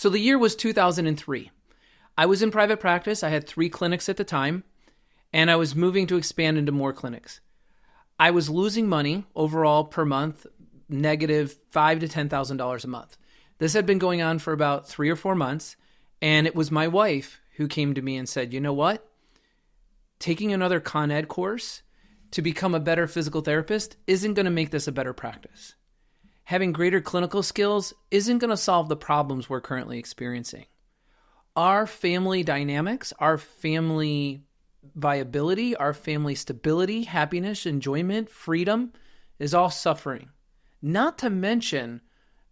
So the year was 2003. I was in private practice. I had 3 clinics at the time, and I was moving to expand into more clinics. I was losing money overall per month, negative $5,000 to $10,000 a month. This had been going on for about 3 or 4 months, and it was my wife who came to me and said, you know what? Taking another Con Ed course to become a better physical therapist isn't going to make this a better practice. Having greater clinical skills isn't going to solve the problems we're currently experiencing. Our family dynamics, our family viability, our family stability, happiness, enjoyment, freedom is all suffering. Not to mention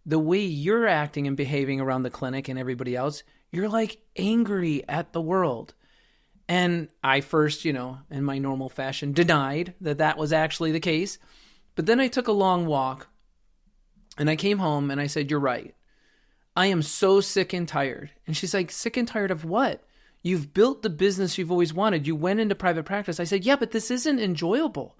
the way you're acting and behaving around the clinic and everybody else. You're like angry at the world. And I first, in my normal fashion, denied that that was actually the case. But then I took a long walk and I came home and I said, you're right. I am so sick and tired. And she's like, sick and tired of what? You've built the business you've always wanted. You went into private practice. I said, yeah, but this isn't enjoyable.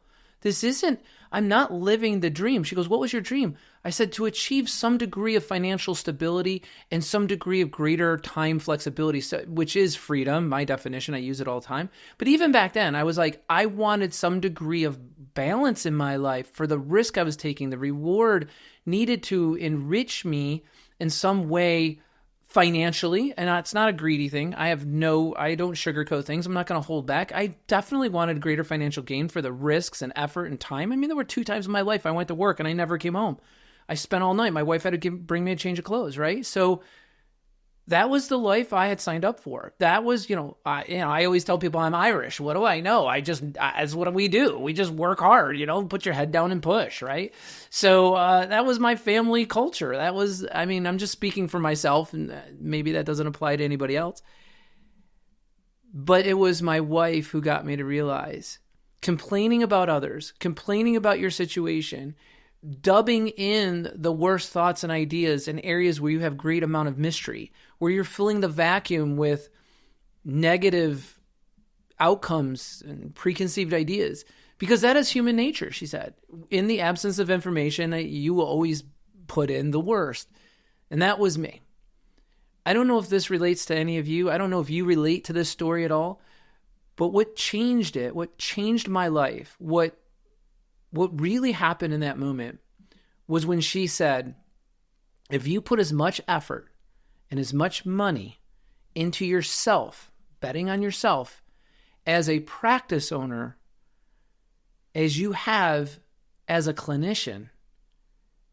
I'm not living the dream. She goes, what was your dream? I said, to achieve some degree of financial stability and some degree of greater time flexibility, which is freedom. My definition, I use it all the time. But even back then, I was like, I wanted some degree of balance in my life for the risk I was taking. The reward needed to enrich me in some way financially, and it's not a greedy thing. I don't sugarcoat things. I'm not going to hold back. I definitely wanted greater financial gain for the risks and effort and time. I mean, there were 2 times in my life I went to work and I never came home. I spent all night. My wife had to bring me a change of clothes, right? So that was the life I had signed up for. That was, I always tell people I'm Irish. What do I know? That's what we do. We just work hard, put your head down and push, right? So that was my family culture. I'm just speaking for myself, and maybe that doesn't apply to anybody else. But it was my wife who got me to realize complaining about others, complaining about your situation, dubbing in the worst thoughts and ideas in areas where you have great amount of mystery, where you're filling the vacuum with negative outcomes and preconceived ideas, because that is human nature, she said. In the absence of information, you will always put in the worst. And that was me. I don't know if this relates to any of you. I don't know if you relate to this story at all, but what changed my life, what really happened in that moment was when she said, if you put as much effort and as much money into yourself, betting on yourself, as a practice owner, as you have as a clinician,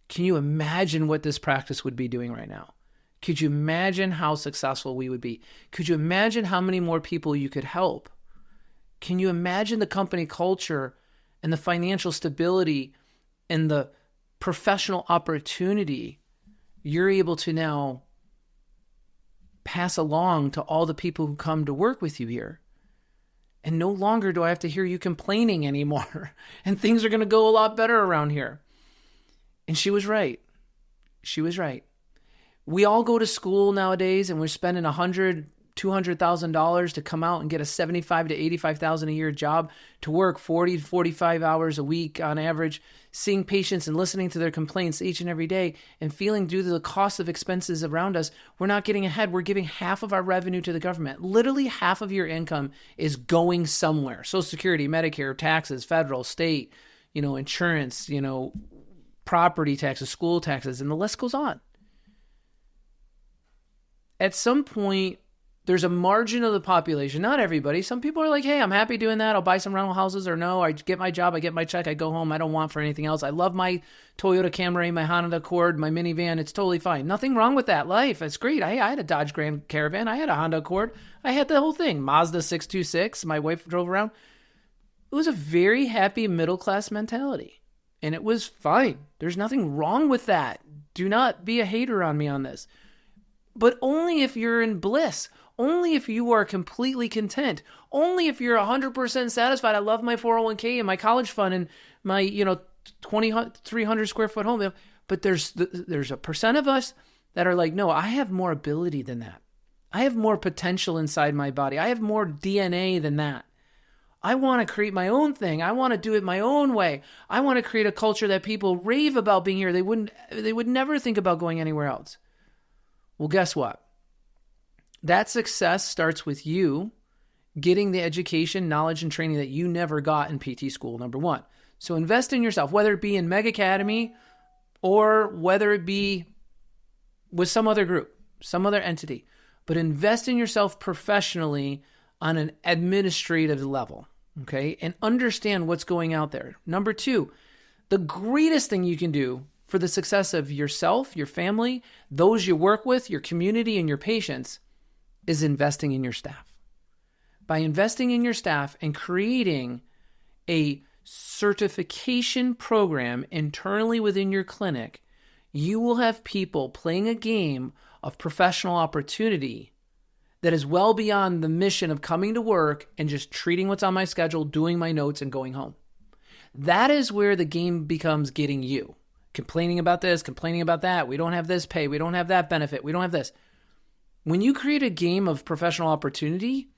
can you imagine what this practice would be doing right now? Could you imagine how successful we would be? Could you imagine how many more people you could help? Can you imagine the company culture and the financial stability and the professional opportunity you're able to now pass along to all the people who come to work with you here? And no longer do I have to hear you complaining anymore. And things are going to go a lot better around here. And she was right. She was right. We all go to school nowadays and we're spending $100,000, $200,000 to come out and get a $75,000 to $85,000 a year job, to work 40 to 45 hours a week on average, seeing patients and listening to their complaints each and every day, and feeling due to the cost of expenses around us, we're not getting ahead. We're giving half of our revenue to the government. Literally half of your income is going somewhere. Social Security, Medicare, taxes, federal, state, insurance, property taxes, school taxes, and the list goes on. At some point, there's a margin of the population, not everybody. Some people are like, hey, I'm happy doing that. I'll buy some rental houses, or no, I get my job, I get my check, I go home. I don't want for anything else. I love my Toyota Camry, my Honda Accord, my minivan. It's totally fine. Nothing wrong with that life. It's great. I had a Dodge Grand Caravan. I had a Honda Accord. I had the whole thing. Mazda 626. My wife drove around. It was a very happy middle-class mentality, and it was fine. There's nothing wrong with that. Do not be a hater on me on this. But only if you're in bliss. Only if you are completely content. Only if you're 100% satisfied. I love my 401k and my college fund and my, 300 square foot home. But there's a percent of us that are like, no, I have more ability than that. I have more potential inside my body. I have more DNA than that. I want to create my own thing. I want to do it my own way. I want to create a culture that people rave about being here. They would never think about going anywhere else. Well, guess what? That success starts with you getting the education, knowledge, and training that you never got in PT school, number one. So invest in yourself, whether it be in Meg Academy or whether it be with some other group, some other entity. But invest in yourself professionally on an administrative level, okay? And understand what's going out there. Number two, the greatest thing you can do for the success of yourself, your family, those you work with, your community, and your patients is investing in your staff. By investing in your staff and creating a certification program internally within your clinic, you will have people playing a game of professional opportunity that is well beyond the mission of coming to work and just treating what's on my schedule, doing my notes, and going home. That is where the game becomes getting you. Complaining about this, complaining about that. We don't have this pay. We don't have that benefit. We don't have this. When you create a game of professional opportunity,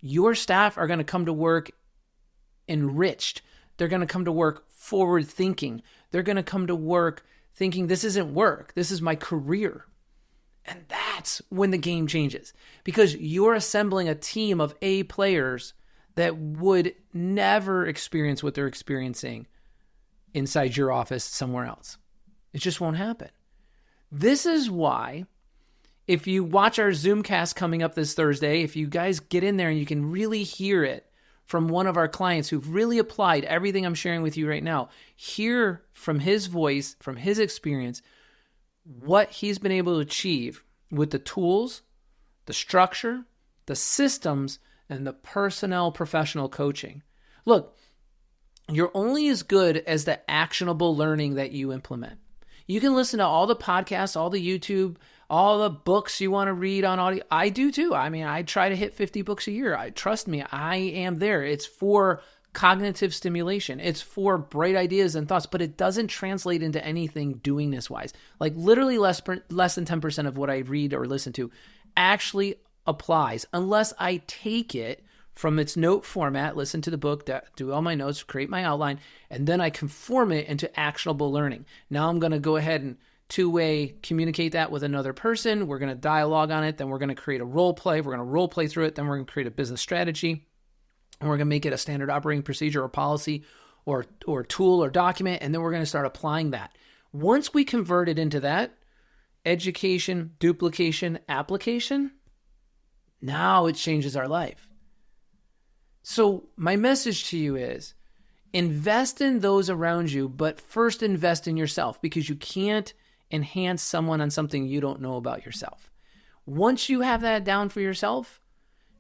your staff are going to come to work enriched. They're going to come to work forward thinking. They're going to come to work thinking this isn't work. This is my career. And that's when the game changes, because you're assembling a team of A players that would never experience what they're experiencing inside your office somewhere else. It just won't happen. This is why, if you watch our Zoomcast coming up this Thursday, if you guys get in there and you can really hear it from one of our clients who've really applied everything I'm sharing with you right now, hear from his voice, from his experience, what he's been able to achieve with the tools, the structure, the systems, and the personnel professional coaching. Look, you're only as good as the actionable learning that you implement. You can listen to all the podcasts, all the YouTube, all the books you want to read on audio. I do too. I mean, I try to hit 50 books a year. Trust me, I am there. It's for cognitive stimulation. It's for bright ideas and thoughts, but it doesn't translate into anything doing this wise. Like literally less than 10% of what I read or listen to actually applies unless I take it from its note format, listen to the book, do all my notes, create my outline, and then I conform it into actionable learning. Now I'm going to go ahead and two-way communicate that with another person. We're going to dialogue on it. Then we're going to create a role play. We're going to role play through it. Then we're going to create a business strategy. And we're going to make it a standard operating procedure or policy or tool or document. And then we're going to start applying that. Once we convert it into that, education, duplication, application, now it changes our life. So my message to you is invest in those around you, but first invest in yourself, because you can't enhance someone on something you don't know about yourself. Once you have that down for yourself,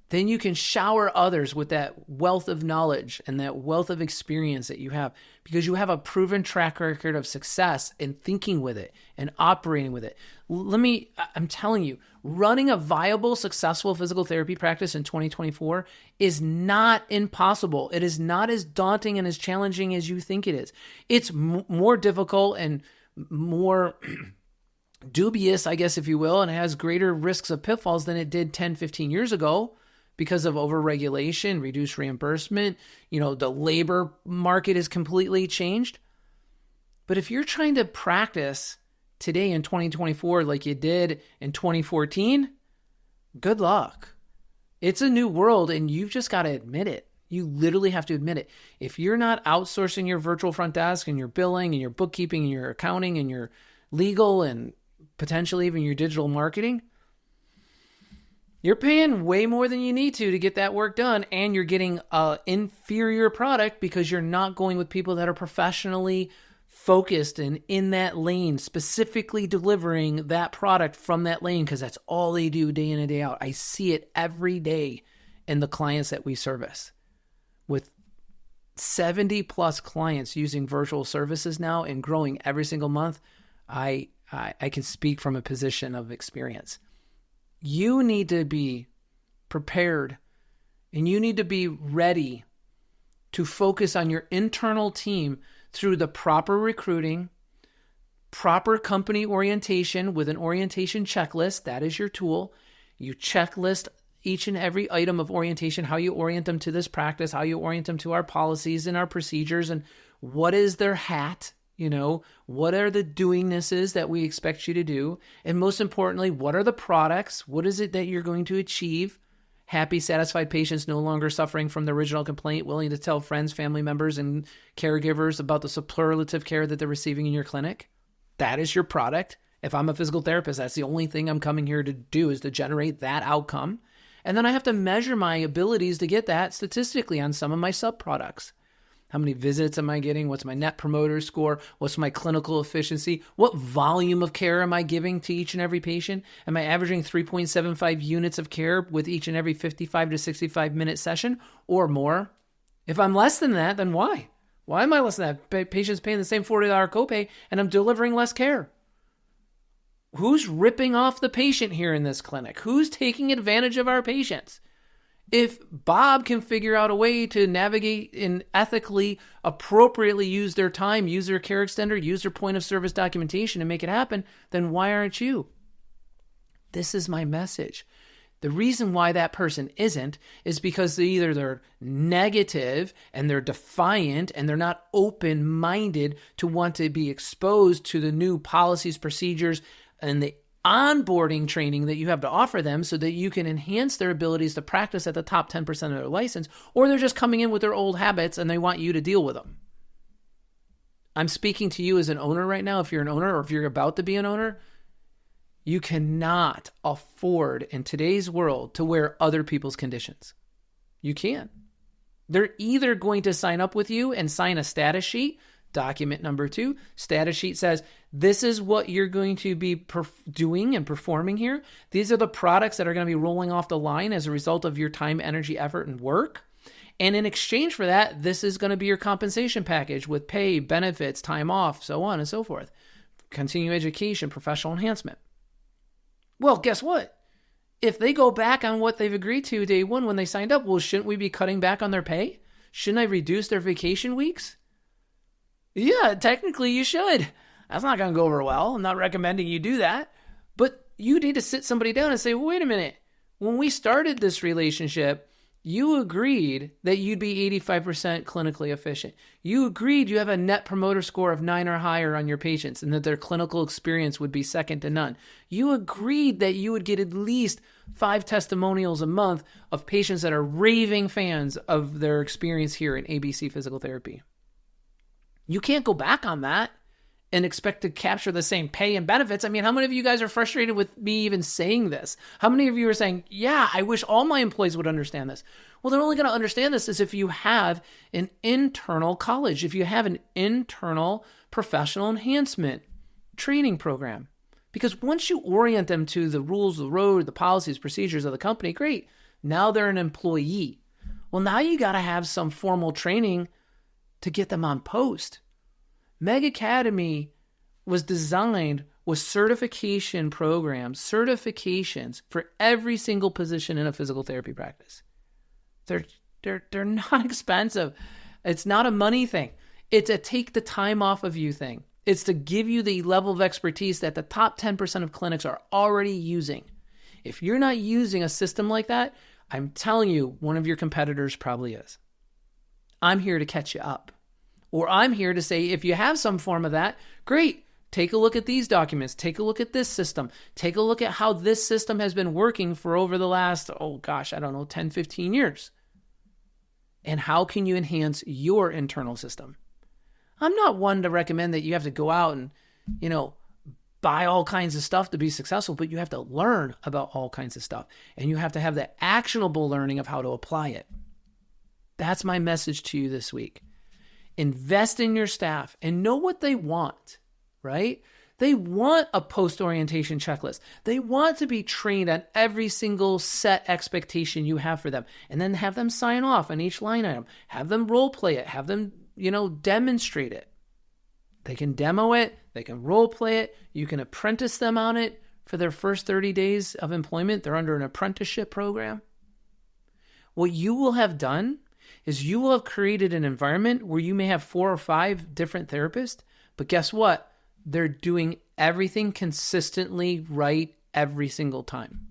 then you can shower others with that wealth of knowledge and that wealth of experience that you have, because you have a proven track record of success in thinking with it and operating with it. I'm telling you, running a viable, successful physical therapy practice in 2024 is not impossible. It is not as daunting and as challenging as you think it is. It's more difficult and more dubious, I guess, if you will, and it has greater risks of pitfalls than it did 10, 15 years ago because of overregulation, reduced reimbursement. The labor market is completely changed. But if you're trying to practice today in 2024 like you did in 2014, good luck. It's a new world, and you've just got to admit it. You literally have to admit it. If you're not outsourcing your virtual front desk and your billing and your bookkeeping and your accounting and your legal and potentially even your digital marketing, you're paying way more than you need to get that work done, and you're getting an inferior product because you're not going with people that are professionally focused and in that lane, specifically delivering that product from that lane, because that's all they do day in and day out. I see it every day in the clients that we service. With 70 plus clients using virtual services now and growing every single month, I can speak from a position of experience. You need to be prepared, and you need to be ready to focus on your internal team through the proper recruiting, proper company orientation with an orientation checklist. That is your tool. You checklist each and every item of orientation, how you orient them to this practice, how you orient them to our policies and our procedures, and what is their hat What are the doingnesses that we expect you to do? And most importantly, what are the products? What is it that you're going to achieve? Happy, satisfied patients no longer suffering from the original complaint, willing to tell friends, family members, and caregivers about the superlative care that they're receiving in your clinic. That is your product. If I'm a physical therapist, that's the only thing I'm coming here to do, is to generate that outcome. And then I have to measure my abilities to get that statistically on some of my sub-products. How many visits am I getting? What's my net promoter score? What's my clinical efficiency? What volume of care am I giving to each and every patient? Am I averaging 3.75 units of care with each and every 55 to 65 minute session or more? If I'm less than that, then why? Why am I less than that? Patients paying the same $40 copay and I'm delivering less care. Who's ripping off the patient here in this clinic? Who's taking advantage of our patients? If Bob can figure out a way to navigate and ethically, appropriately use their time, use their care extender, use their point of service documentation and make it happen, then why aren't you? This is my message. The reason why that person isn't is because they're negative and they're defiant and they're not open-minded to want to be exposed to the new policies, procedures, and the onboarding training that you have to offer them so that you can enhance their abilities to practice at the top 10% of their license, or they're just coming in with their old habits and they want you to deal with them. I'm speaking to you as an owner right now. If you're an owner or if you're about to be an owner, you cannot afford in today's world to wear other people's conditions. You can't. They're either going to sign up with you and sign a status sheet. Document number 2, status sheet says, this is what you're going to be doing and performing here. These are the products that are going to be rolling off the line as a result of your time, energy, effort, and work. And in exchange for that, this is going to be your compensation package with pay, benefits, time off, so on and so forth. Continuing education, professional enhancement. Well, guess what? If they go back on what they've agreed to day one when they signed up, well, shouldn't we be cutting back on their pay? Shouldn't I reduce their vacation weeks? Yeah, technically you should. That's not going to go over well. I'm not recommending you do that. But you need to sit somebody down and say, wait a minute. When we started this relationship, you agreed that you'd be 85% clinically efficient. You agreed you have a net promoter score of 9 or higher on your patients and that their clinical experience would be second to none. You agreed that you would get at least 5 testimonials a month of patients that are raving fans of their experience here in ABC Physical Therapy. You can't go back on that and expect to capture the same pay and benefits. I mean, how many of you guys are frustrated with me even saying this? How many of you are saying, yeah, I wish all my employees would understand this? Well, they're only going to understand this is if you have an internal college, if you have an internal professional enhancement training program. Because once you orient them to the rules of the road, the policies, procedures of the company, great. Now they're an employee. Well, now you got to have some formal training to get them on post. Meg Academy was designed with certification programs, certifications for every single position in a physical therapy practice. They're not expensive. It's not a money thing. It's a take the time off of you thing. It's to give you the level of expertise that the top 10% of clinics are already using. If you're not using a system like that, I'm telling you, one of your competitors probably is. I'm here to catch you up. Or I'm here to say, if you have some form of that, great. Take a look at these documents. Take a look at this system. Take a look at how this system has been working for over the last, 10, 15 years. And how can you enhance your internal system? I'm not one to recommend that you have to go out and, buy all kinds of stuff to be successful, but you have to learn about all kinds of stuff. And you have to have the actionable learning of how to apply it. That's my message to you this week. Invest in your staff and know what they want, right? They want a post-orientation checklist. They want to be trained on every single set expectation you have for them, and then have them sign off on each line item. Have them role play it. Have them, demonstrate it. They can demo it. They can role play it. You can apprentice them on it for their first 30 days of employment. They're under an apprenticeship program. What you will have done is you will have created an environment where you may have 4 or 5 different therapists, but guess what? They're doing everything consistently right every single time.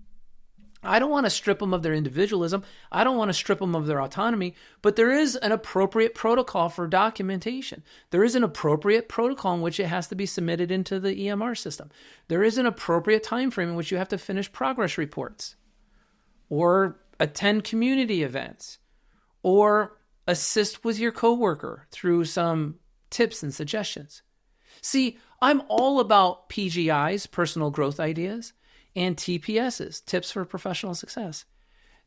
I don't want to strip them of their individualism. I don't want to strip them of their autonomy, but there is an appropriate protocol for documentation. There is an appropriate protocol in which it has to be submitted into the EMR system. There is an appropriate time frame in which you have to finish progress reports or attend community events or assist with your coworker through some tips and suggestions. See, I'm all about PGIs, personal growth ideas, and TPSs, tips for professional success.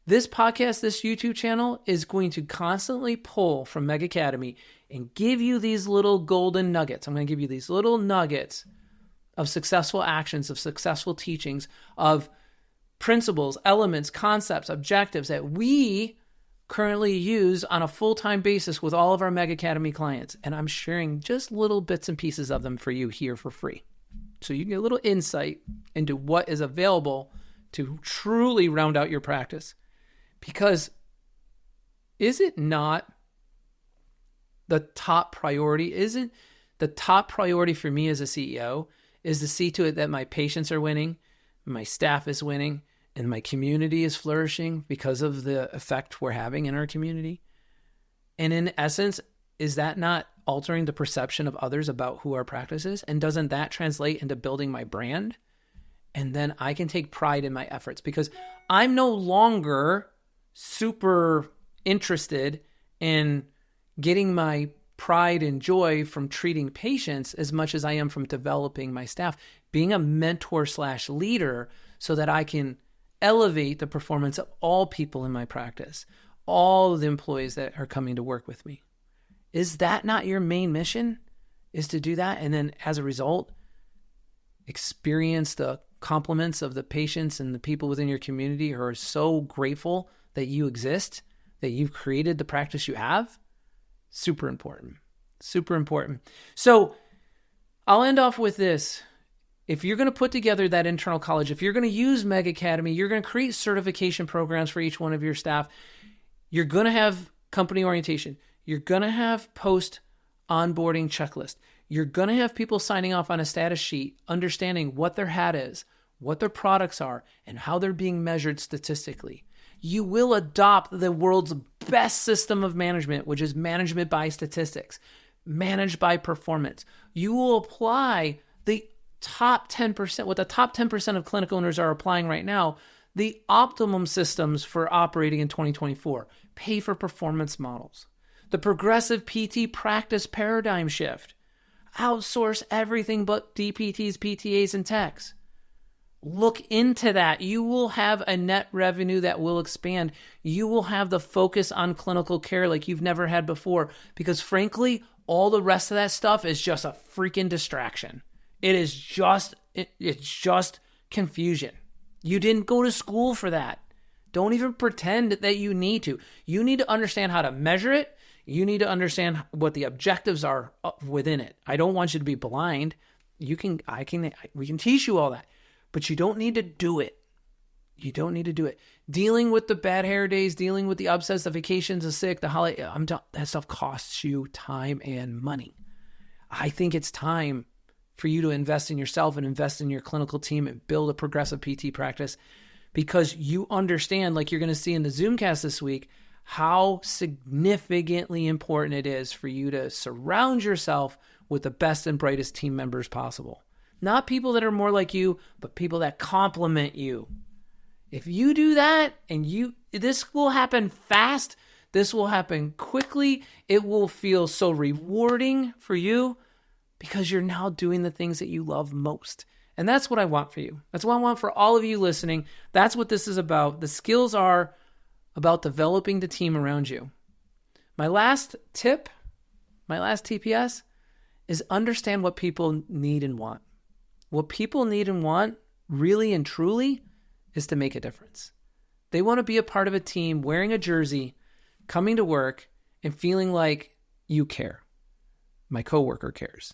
This podcast, this YouTube channel is going to constantly pull from Meg Academy and give you these little golden nuggets. I'm going to give you these little nuggets of successful actions, of successful teachings, of principles, elements, concepts, objectives that we currently use on a full-time basis with all of our Meg Academy clients. And I'm sharing just little bits and pieces of them for you here for free. So you get a little insight into what is available to truly round out your practice. Because is it not the top priority? Isn't the top priority for me as a CEO is to see to it that my patients are winning, my staff is winning, and my community is flourishing because of the effect we're having in our community? And in essence, is that not altering the perception of others about who our practice is? And doesn't that translate into building my brand? And then I can take pride in my efforts because I'm no longer super interested in getting my pride and joy from treating patients as much as I am from developing my staff, being a mentor/leader so that I can elevate the performance of all people in my practice, all the employees that are coming to work with me. Is that not your main mission? Is to do that and then as a result, experience the compliments of the patients and the people within your community who are so grateful that you exist, that you've created the practice you have? Super important. Super important. So I'll end off with this. If you're going to put together that internal college, if you're going to use Meg Academy, you're going to create certification programs for each one of your staff. You're going to have company orientation. You're going to have post onboarding checklist. You're going to have people signing off on a status sheet, understanding what their hat is, what their products are, and how they're being measured statistically. You will adopt the world's best system of management, which is management by statistics, managed by performance. You will apply the top 10%, what the top 10% of clinic owners are applying right now, the optimum systems for operating in 2024, pay for performance models. The progressive PT practice paradigm shift. Outsource everything but DPTs, PTAs, and techs. Look into that. You will have a net revenue that will expand. You will have the focus on clinical care like you've never had before. Because frankly, all the rest of that stuff is just a freaking distraction. It's just confusion. You didn't go to school for that. Don't even pretend that you need to. You need to understand how to measure it. You need to understand what the objectives are within it. I don't want you to be blind. We can teach you all that, but you don't need to do it. You don't need to do it. Dealing with the bad hair days, dealing with the upsets, the vacations, the sick, the holiday, that stuff costs you time and money. I think it's time for you to invest in yourself and invest in your clinical team and build a progressive PT practice because you understand, like you're going to see in the Zoomcast this week, how significantly important it is for you to surround yourself with the best and brightest team members possible. Not people that are more like you, but people that complement you. If you do that, and this will happen fast, this will happen quickly, it will feel so rewarding for you because you're now doing the things that you love most. And that's what I want for you. That's what I want for all of you listening. That's what this is about. The skills are about developing the team around you. My last tip, my last TPS, is understand what people need and want. What people need and want, really and truly, is to make a difference. They want to be a part of a team, wearing a jersey, coming to work, and feeling like you care. My coworker cares.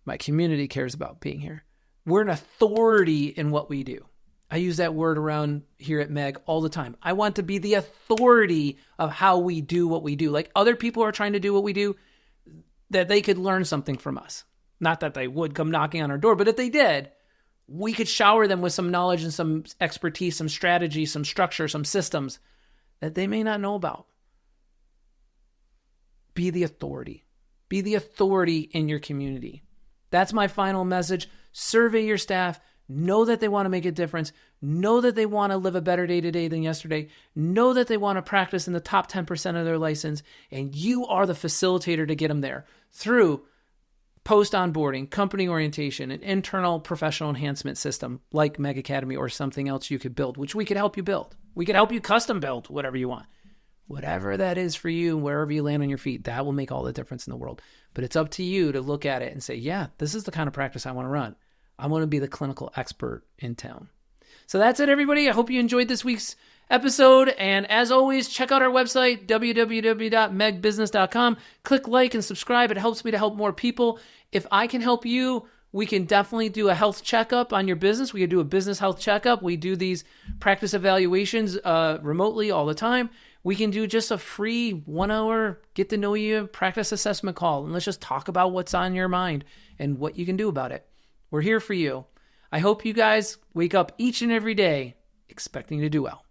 My community cares about being here. We're an authority in what we do. I use that word around here at Meg all the time. I want to be the authority of how we do what we do. Like other people are trying to do what we do, that they could learn something from us. Not that they would come knocking on our door, but if they did, we could shower them with some knowledge and some expertise, some strategy, some structure, some systems that they may not know about. Be the authority. Be the authority in your community. That's my final message. Survey your staff. Know that they want to make a difference. Know that they want to live a better day today than yesterday. Know that they want to practice in the top 10% of their license. And you are the facilitator to get them there through post-onboarding, company orientation, an internal professional enhancement system like Meg Academy or something else you could build, which we could help you build. We could help you custom build whatever you want. Whatever that is for you, wherever you land on your feet, that will make all the difference in the world. But it's up to you to look at it and say, yeah, this is the kind of practice I want to run. I want to be the clinical expert in town. So that's it, everybody. I hope you enjoyed this week's episode. And as always, check out our website, www.megbusiness.com. Click like and subscribe. It helps me to help more people. If I can help you, we can definitely do a health checkup on your business. We can do a business health checkup. We do these practice evaluations remotely all the time. We can do just a free 1 hour get to know you practice assessment call. And let's just talk about what's on your mind and what you can do about it. We're here for you. I hope you guys wake up each and every day expecting to do well.